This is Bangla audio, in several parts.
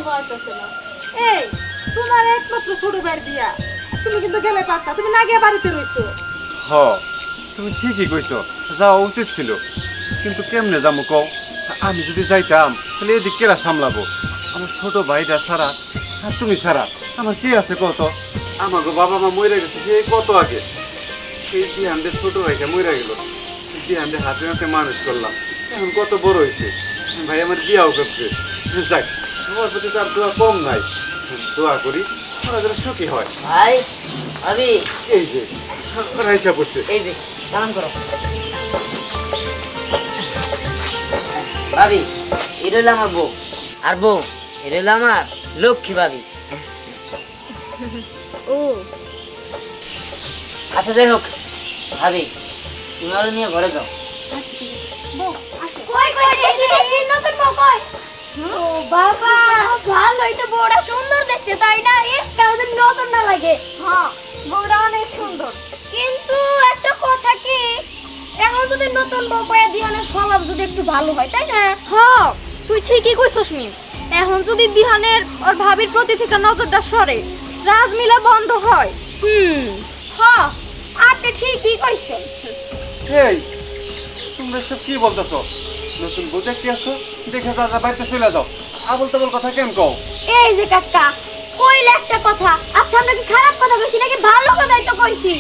হইতেছে না। এই তোমার একমাত্র ছোট ভাইয়ের বিয়া, তুমি কিন্তু গেলে পারতা, তুমি না গিয়ে বাড়িতে রইছো। হ তুমি ঠিকই কইছো, যাওয়া উচিত ছিল, কিন্তু কেমনে যাবো কও? আমি যদি যাইতাম তাহলে এদিক কেরা সামলাবো? আমার ছোট ভাইটা ছাড়া আর তুমি ছাড়া আমার কে আছে কত? আমাকে বাবা মা মরে গেছে সেই কত আগে, সেই দিহানদের ছোট ভাইটা মরে গেল, দিহানদের হাতে হাতে মানুষ করলাম, এখন কত বড় হয়েছে, ভাই আমার বিয়াও করছে। যাক, তোমার প্রতি তার দোয়া কম নাই, দোয়া করি ওরা যেন সুখী হয়। ভাই ভাবি এই যে ওরা হিসাব করছে। এই যে সালাম করো ভাবি, এটা হলো আমার বউ, আর বউ এটা হলো আমার লক্ষ্মী ভাবি। ও আচ্ছা যাই হোক ভাবি, তুমি ওরা নিয়ে ঘরে যাও। কই কই দেখি দেখি নতুন বউ কই? ও বাবা, ভালোই তো, বউটা সুন্দর দেখতে তাই না? এসকাউদের নতুন না লাগে? হ্যাঁ, বউটা অনেক সুন্দর। কিন্তু একটা কথা কি, এখন যদি নতুন বউ পায় দিহানের স্বভাব যদি একটু ভালো হয় তাই না? হ্যাঁ, তুই ঠিকই কইছস মিম। এখন যদি দিহানের ওর ভাবির প্রতি থেকে নজরটা সরে, রাজমিলা বন্ধ হয়। হ্যাঁ, আপনি ঠিকই কইছেন। এই তোমরা সব কি বলতেছো? নতুন বউ দেখতে আসো, দেখে যা যা বাড়িতে চলে যাও, আবল তাবল কথা কেন কও? এই যে কাকা, কইলে একটা কথা, আচ্ছা আমরা কি খারাপ কথা কইছি নাকি ভালো কথাই তো কইছি?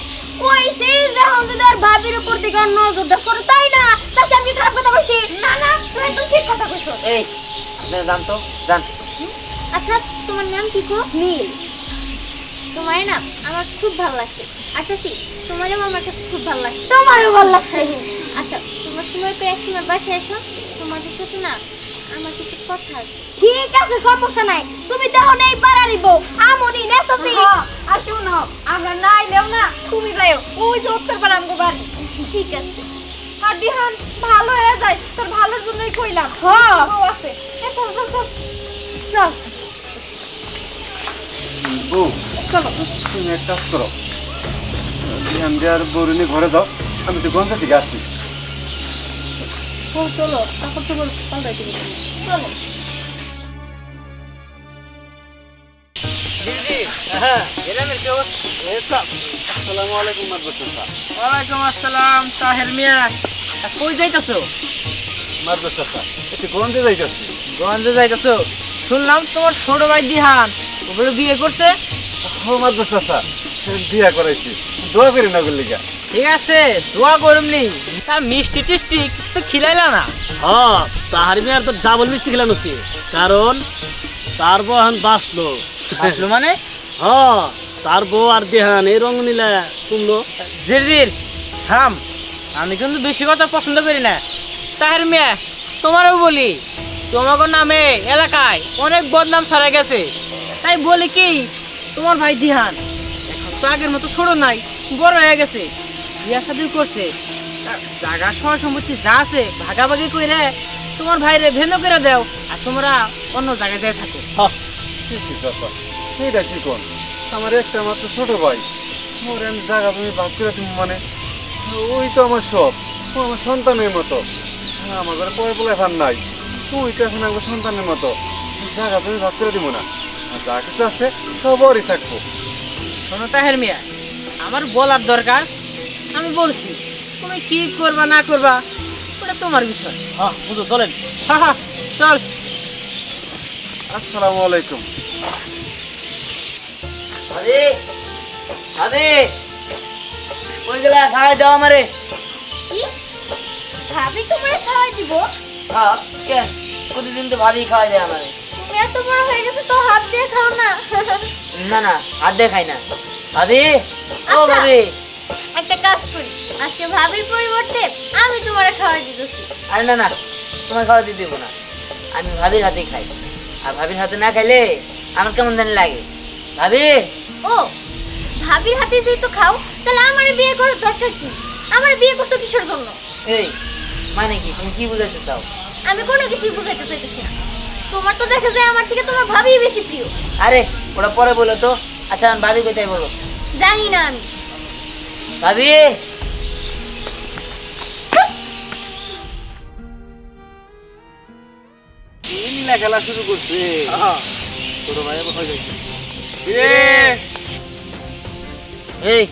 কইছি যে এখন যদি আর ভাবির উপর থেকে ওর নজরটা সরে তাই না? চাচা আমি কি খারাপ কথা কইছি? না না, তুমি একদম ঠিক কথা কইছো। এই আপনারা জান তো জান। আচ্ছা তোমার নাম কি গো? নীল। তোমার না আমার খুব ভালো লাগছে। আচ্ছা সি, তোমারও আমার কাছে খুব ভালো লাগছে। তোমারও ভালো লাগছে। আচ্ছা তোমার সময় পেয়ে একসময় বাসায় এসো, তোমাদের সাথে না আমার কিছু কথা আছে। ঠিক আছে, সমস্যা নাই। তুমি তো এখন এই পাড়ারই বউ, আমনি নেসছি। আর শোনো, আমরা না আইলেও না তুমি যাইও, ওই যে উত্তরপাড়া আমগো বাড়ি। ঠিক আছে। আর দিহান ভালো হয়ে যায়, তোর ভালোর জন্যই কইলাম। হ্যাঁ। বউ আছে। চল চল চল চল। বউ চলো। তুমি এক কাজ করো, ধ্যান দেওয়ার বউরে নিয়ে ঘরে যাও, আমি তো গঞ্জা থেকে আসি। ও চলো, কাপড় চোপড় পাল্টাই দিবি। চলো। আসসালামু আলাইকুম মাদবর চাচা। ওয়ালাইকুম আসসালাম তাহের মিয়া, কই যাইতাছো? মাদবর চাচা, একটু গঞ্জে যাইতেছি। গঞ্জে যাইতাছো? শুনলাম তোমার ছোট ভাই দিহান ওগুলো বিয়ে করছে। ও মাদবর চাচা, বিয়া করাইছি, দোয়া করি না গেলিগা। ঠিক আছে, দোয়া করমনি। তা মিষ্টি টিষ্টি কিছু তো খিলাইলা না? হ্যাঁ, তাহার মেয়ার তো ডাবল মিষ্টি খেলানোছি, কারণ তার বউ এখন বাঁচলো। আসলো মানে? হ্যাঁ, তার বউ আর দেহান এই রং নিলে তুমলো। জিরজির থাম, আমি কিন্তু বেশি কথা পছন্দ করি না। তাহের মিয়া তোমারও বলি, তোমাকে নামে এলাকায় অনেক বদনাম ছড়াই গেছে, তাই বলি কি তোমার ভাই দিহান এখন তো আগের মতো ছোট নাই, বড় হয়ে গেছে, বিয়া শাদী করছে, জায়গা সয় সম্পত্তি যা আছে ভাগাভাগি করে তোমার ভাইরে ভেন্ন করে দাও, আর তোমরা অন্য জায়গায় যাই থাকো। কি চাচা, এইটা কি কোন? আমার একটা মাত্র ছোট ভাই, মোর আমি জায়গা তুমি ভাগ করে দিব মানে? ওই তো আমার সব, ও আমার সন্তানের মতো। আমার ঘরে পয় বলে এখন নাই, তুই তো এখন আমার সন্তানের মতো, জায়গা তুমি ভাগ করে দিব না, আর যা কিছু আছে সবারই থাকবো। শোনো তাহের মিয়া, আমার বলার দরকার, আমি বলছি, তুমি কি করবা না করবা ওটা তোমার বিষয়। হ্যাঁ বুঝো, চলেন। হা হা, চল। আসসালামু আলাইকুম। আরে আরে কই গেলা? খাওয়াই দাও আমারে। কি? ভাবি তোমারে খাওয়াই দিব? হ্যাঁ, কেন? প্রতিদিন তো ভাবি খাওয়াই দেয় আমারে। তুমি এত বড় হয়ে গেছে তো হাত দিয়ে খাও না। না না, হাত দিয়ে খাই না। ভাবি, ও আচ্ছা। ভাবি। একটা কাজ করি, আজকে ভাবির পরিবর্তে আমি তোমারে খাওয়াই দিতেছি। আরে না না, তোমার খাওয়া দিতে দেবো না, আমি ভাবির হাতে খাই, আর ভাবির হাতে না খাইলে আমার কেমন জানি লাগে। ভাবি, ও, ভাবির হাতে যেহেতু খাও, তাহলে আমারে বিয়ে করার দরকার কি? আমারে বিয়ে করছো কিসের জন্য? এই মানে কি, তুমি কি বুঝাতে চাও? আমি কোনো কিছুই বুঝাইতে চাইতেছি না। তোমার তো দেখা যায় আমার থেকে তোমার ভাবিই বেশি প্রিয়। আরে ওটা পরে বলো তো। আচ্ছা ভাবি কোথায় বলো? জানি না আমি। ভাবি, খেলা শুরু করছে। ছোট ভাই কোথায় যাইছে? এই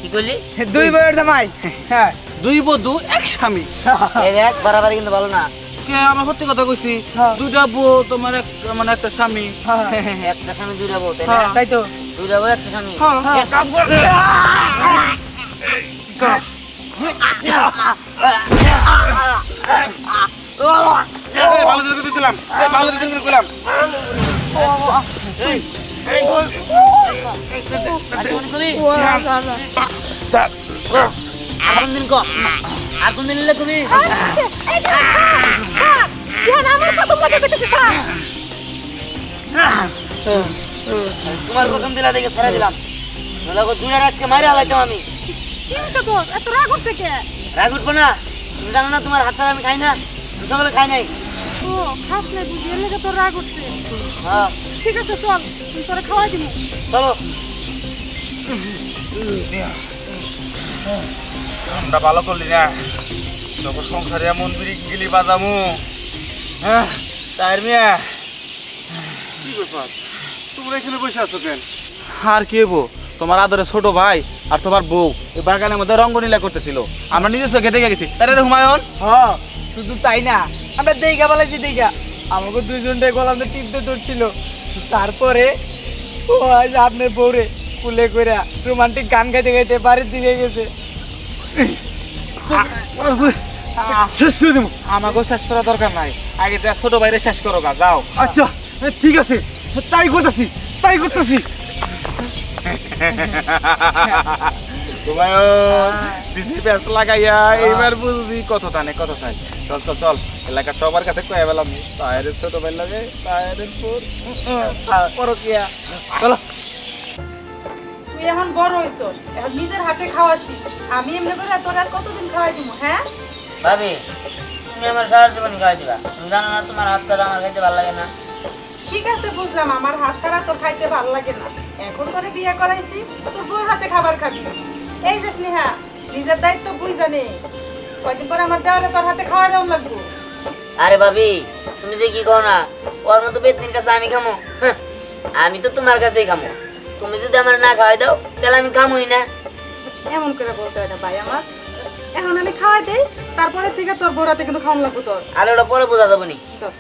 কি করলি? দুই বইয়ের জামাই। হ্যাঁ, দুই বধূ এক স্বামী। এই দেখ বাড়াবাড়ি কিন্তু ভালো না। কে আমার সত্যি কথা কইছি, হ্যাঁ। দুইটা বউ তোমার মানে একটা স্বামী। একটা স্বামী দুইটা বউ তাই না? হ্যাঁ। তাই তো। দুইটা বউ একটা স্বামী। হ্যাঁ। এক কাম কর। ভালো দিতে দিলাম, ভালো দিতে কইলাম। আর কোন কবি? স্যার আর কোন দিন ক? আর কোন দিন নিলে কবি? দিহান আমার কসম লাগে কইতেছে স্যার। তোমার কসম দিলা দেখে ছেড়ে দিলাম। নলাগো দুইটার আজকে মাইরে হালাইতাম আমি। কি হইছে তোর? এত রাগ হচ্ছে কে? রাগ উঠবো না? তুমি জানো না তোমার হাত ছাড়া আমি খাই না? আমি সকালে খাই নাই। ও খাস নাই বুঝি এর লেগে তোর রাগ হচ্ছে। হ্যাঁ ঠিক আছে চল, আমি তোরে খাওয়াই দিমু। চলো। আমরা ভালো করলি না, তখন সংসারে এমন বিড়ি গিলি বাজামু। হ্যাঁ তাই মিয়া, কি ব্যাপার তোমরা এখানে বসে আছো কেন? আর কি হইব, তোমার আদরে ছোট ভাই আর তোমার বউ এই বাগানের মধ্যে রঙ্গনীলা করতেছিল, আমরা নিজের চোখে দেখে গেছি। তাই রে হুমায়ুন? হ্যাঁ, শুধু তাই না, আমরা দেইগা বলাইছি দেইগা আমাকে দুইজনটাই গলামে টিপতে ধরছিল। তারপরে ও আজ আপনার বউরে কুলে কইরা রোমান্টিক গান গাইতে গাইতে বাড়ির দিকে গেছে। শেষ করে দেবো। আমাকেও শেষ করা দরকার নাই, আগে যা ছোট ভাইরে শেষ করো গা, যাও। আচ্ছা ঠিক আছে, তাই করতেছি তাই করতেছি। হুমায়ুন দিছি প্যাঁচ লাগাইয়া এইবার বুঝবি কত টানে কত চাই। চল চল চল, এলাকার সবার কাছে কয়ে পেলাম তাহের ছোট ভাই লাগে, তাহের পরকিয়া। চলো। তুই এখন বড় হইছস, এখন নিজের হাতে খাওয়াসি। আমি এমনি করে তোর আর কতদিন খাওয়াই দিমু? হ্যাঁ ভাবি তুমি আমার সারা জীবন খাওয়াই দিবা। তুমি জানো না তোমার হাত ছাড়া আমার খাইতে ভালো লাগে না। ঠিক আছে বুঝলাম, আমার হাত ছাড়া তোর খাইতে ভালো লাগে না। এখন করে বিয়ে করাইছি, তোর বউর হাতে খাবার খাবি। এই যে স্নেহা, নিজের দায়িত্ব বুঝ জানে, কয়দিন পরে আমার দেওয়ালে তোর হাতে খাওয়া দাও লাগবো। আরে ভাবি তুমি যে কি কও না, ওর মতো বেতনির কাছে আমি খামো? হ্যাঁ, আমি তো তোমার কাছেই খামো। তুমি যদি আমার না খাওয়াই দাও তাহলে আমি খামোই না। এমন করে বলতে হয় না ভাই আমার। এখন আমি খাওয়াই দেই, তারপরে থেকে তোর বউর হাতে কিন্তু খাওয়ান লাগবো তোর। আর ওটা পরে বোঝা যাবো নি। তোর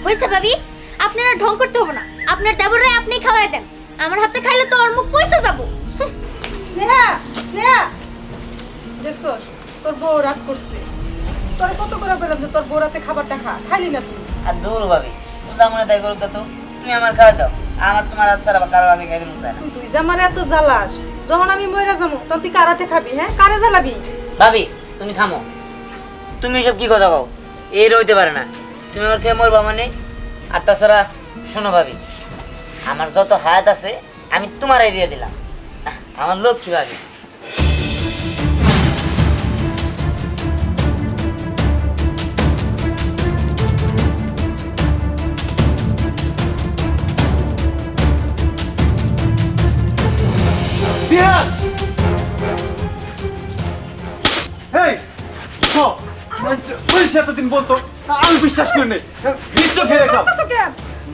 হয়েছে ভাবি, আপনারা ঢং করতে হবে না। আপনার দেবরে আপনি খাওয়াই দেন, আমার হাতে খাইলে তো ওর মুখ পয়সা যাবো। স্নেহা, স্নেহা দেখছস তোর বউ রাগ করছে। তোর কত করে বললাম যে তোর বউর হাতে খাবারটা খা, খাইলি না তুই। আর দূর ভাবি তুমি যা মনে তাই করো তো, তুমি আমার খাওয়াই দাও। আমার তোমার হাত ছাড়া বা কারোর আগে খাইতে মন চায় না। তুই যে আমার এত জ্বালাস, যখন আমি মইরা যাবো তখন তুই কারাতে খাবি? হ্যাঁ, কারে জ্বালাবি? ভাবি তুমি থামো, তুমি এসব কি কথা কও? এই রইতে পারে না, তুমি আমার খেয়ে মরবা মানে। আর তাছাড়া শোনো ভাবি, আমার যত হায়াত আছে আমি তোমারই দিয়ে দিলাম। আমার লক্ষ্মী ভাবি। দিহান এই বলছি এতদিন বলতো, আমি বিশ্বাস করি নাই। বিশ্ব খেয়ে দেখলাম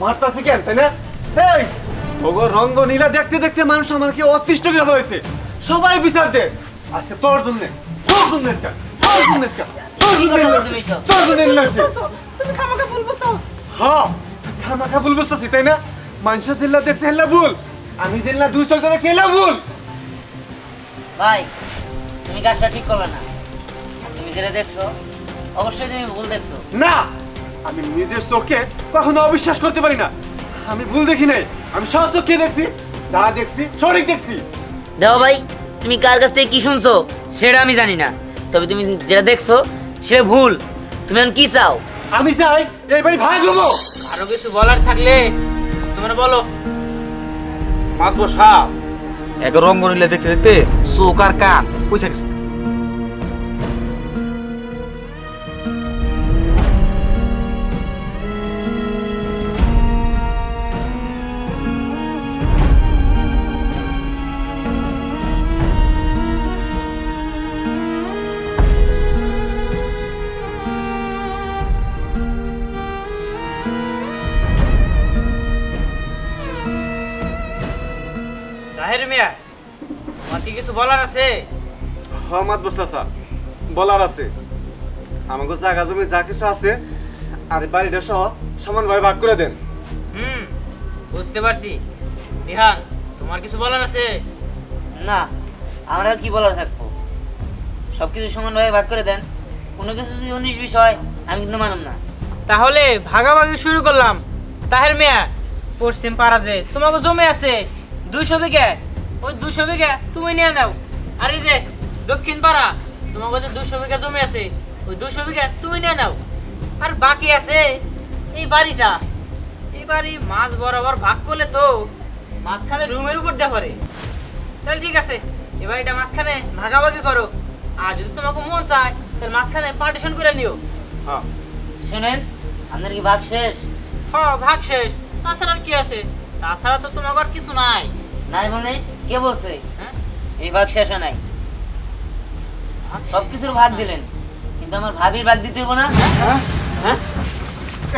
মারতাছে কেন, তাই না? এই তোগো রঙ্গ নীলা দেখতে দেখতে মানুষ আমাকে অতিষ্ঠ করে হয়েছে। সবাই বিচার দে আজকে তোর জন্য, তোর জন্য আজকে, তোর জন্য আজকে, তোর জন্য তুমি সব। তোর জন্য লাগছে। তুমি খামাকে ভুল বুঝতো। হ্যাঁ খামাখা ভুল বুঝতেছি, তাই না? মানুষের জেল্লা দেখছে হেল্লা ভুল, আমি জেল্লা দুই চোখ ধরে খেলা ভুল। ভাই তুমি কাজটা ঠিক করলে না। আর তুমি যেটা দেখছো অবশ্যই তুমি ভুল দেখছো। না, আমি নিজের চোখে কখনো অবিশ্বাস করতে পারি না। আমি ভুল দেখি নাই, আমি সব চোখে দেখছি, যা দেখছি সঠিক দেখছি। দেখো ভাই তুমি কার কাছ থেকে কি শুনছো সেটা আমি জানি না, তবে তুমি যেটা দেখছো সেটা ভুল। তুমি এখন কি চাও? আমি চাই এই বাড়ি ভাই ঘুমো। আরো কিছু বলার থাকলে তোমরা বলো। মাতবো সাপ এক রঙ্গনীলা দেখতে দেখতে চোখ আর কান পয়সা গেছে। তাহের মিয়া, তোমার কি কিছু বলার আছে? হ্যাঁ মাতবর চাচা, বলার আছে। আমাকে জায়গা জমি যা কিছু আছে আর এই বাড়িটা সহ সমানভাবে ভাগ করে দেন। বুঝতে পারছি। রিহান, তোমার কিছু বলার আছে? না, আমার আর কি বলার থাকবো, সব কিছু সমানভাবে ভাগ করে দেন। কোনো কিছু যদি 19-20 হয় আমি কিন্তু মানব না। তাহলে ভাগাভাগি শুরু করলাম। তাহের মিয়া, পশ্চিম পাড়া যে তোমাকে জমি আছে 200 বিঘা, ওই 200 বিঘা তুমি নিয়ে নাও। আর এই যে দক্ষিণ পাড়া তোমাকে যে 200 বিঘা জমি আছে, ওই 200 বিঘা তুমি নিয়ে নাও। আর বাকি আছে এই বাড়িটা, এই বাড়ি মাছ বরাবর ভাগ করলে তো মাঝখানে রুমের উপর দেওয়া পারে। তাহলে ঠিক আছে, এই বাড়িটা মাঝখানে ভাগাভাগি করো। আর যদি তোমাকে মন চায় তাহলে মাঝখানে পার্টিশন করে নিও। হ্যাঁ শুনেন, আপনার কি ভাগ শেষ? হ্যাঁ, ভাগ শেষ। তাছাড়া আর কি আছে? তাছাড়া তো তোমার আর কিছু নাই। নাই মানে কে বলছে? হ্যাঁ? এই ভাগ শেষ হয় নাই। সব কিছুর ভাগ দিলেন, কিন্তু আমার ভাবির ভাগ দিতে হইব না? হ্যাঁ,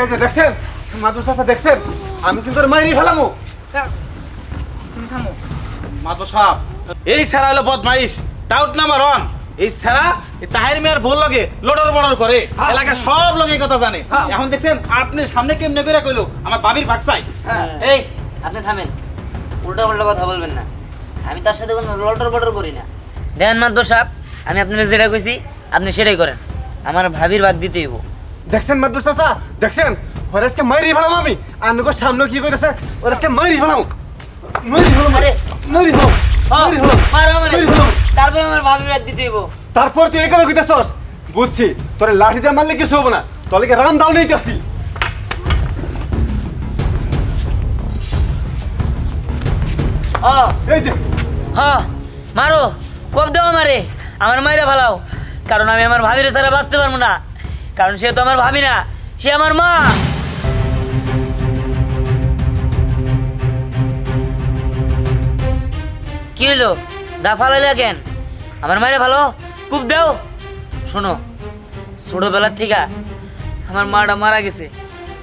এই যে দেখছেন মাতবর চাচা, দেখছেন আমি কিন্তু মাইরি ফেলামো। তুমি থামো। মাতবর সাহেব, এই স্যারা হলো বদমাইশ, টাউট নাম্বার 1। এই স্যারা এই তাহের মিয়ার ভুল লাগে লড়র বড়র করে, এলাকা সব লোক এই কথা জানে। এখন দেখছেন আপনি সামনে কেমনে করে কইলো আমার বাবির ভাগ চাই। এই আপনি থামেন, উল্টা পাল্টা কথা বলবেন না। আমি তার সাথে কোনো লটর বটর করি না। দেন মাতবর সাহেব, আমি আপনার যেটা কইছি আপনি সেটাই করেন। আমার ভাবির ভাগ দিতেই হইব। দেখছেন মাতবর চাচা, দেখছেন হরেসকে মাইরি ফেলাম আমি। আর নগর সামনে কি কইতেছে, ওরেসকে মাইরি ফেলাম, মাইরি ফেলাম, আরে মাইরি ফেলাম, মাইরি ফেলাম, মারো আমারে, মাইরি ফেলাম। তারপরে আমার ভাবির ভাগ দিতে হইব। তারপর তুই এই কথা কইতেছস, বুঝছি তোরে লাঠি দিয়ে মারলে কিছু হবে না, তোর কি রাম দাও নেই যাচ্ছি। ও এই যে হ্যাঁ, মারো, কব দাও আমারে, আমার মাইরা ফালাও। কারণ আমি আমার ভাবির ছাড়া বাঁচতে পারবো না। কারণ সে তো আমার ভাবি না, সে আমার মা। কি হইলো, দা ফালাইলে কেন? আমার মাইরা ভালো, খুব দাও। শোনো, ছোটবেলার থেকে আমার মাটা মারা গেছে।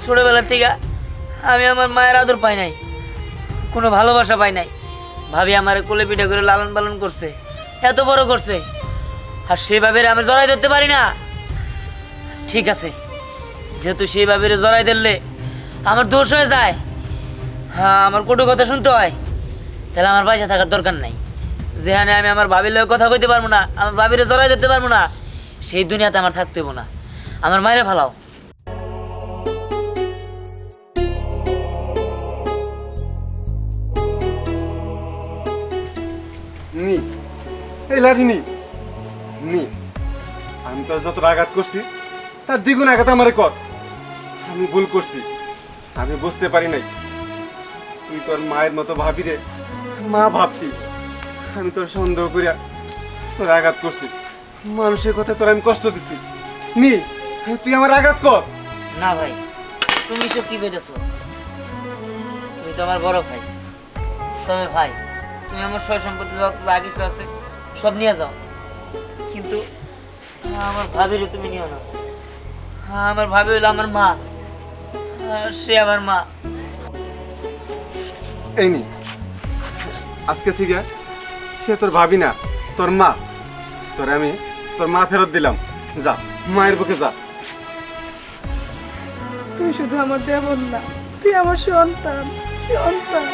ছোটবেলার থেকে আমি আমার মায়ের আদর পাই নাই, কোনো ভালোবাসা পাই নাই। ভাবি আমার কোলে পিঠে করে লালন পালন করছে, এত বড় করছে, আর সেইভাবে আমি জড়াই ধরতে পারি না। ঠিক আছে, যেহেতু সেইভাবে জড়াই ধরলে আমার দোষ হয়ে যায়, হ্যাঁ আমার কটু কথা শুনতে হয়, তাহলে আমার পয়সা থাকার দরকার নাই। যেখানে আমি আমার ভাবির লোক কথা কইতে পারবো না, আমার ভাবিরে জড়াই ধরতে পারবো না, সেই দুনিয়াতে আমার থাকতে হইব না। আমার মায়েরে ফালাও। নি এই লাঠি নি নি, আমি তোর যত আঘাত করছি তার দ্বিগুণ আঘাত আমারে কর। আমি ভুল করছি, আমি বুঝতে পারি নাই তুই তোর মায়ের মতো ভাবি রে, মা ভাবতি। আমি তোর সন্দেহ করিয়া তোর আঘাত করছি, মানুষের কথা তোর আমি কষ্ট দিচ্ছি। নি তুই আমার আঘাত কর। না ভাই, তুমি সব কি কইতেছো? তুমি তো আমার বড় ভাই। তবে ভাই, তুমি আমার সয় সম্পত্তি যত যা কিছু আছে সব নিয়ে যাও, কিন্তু আমার ভাবিরে তুমি নিও না। আমার ভাবি হইলো আমার মা, সে আমার মা। এই নি, আজকে থেকে সে তোর ভাবি না, তোর মা। তোরে আমি তোর মা ফেরত দিলাম, যা মায়ের বুকে যা। তুই শুধু আমার দেবর না, তুই আমার সন্তান, সন্তান।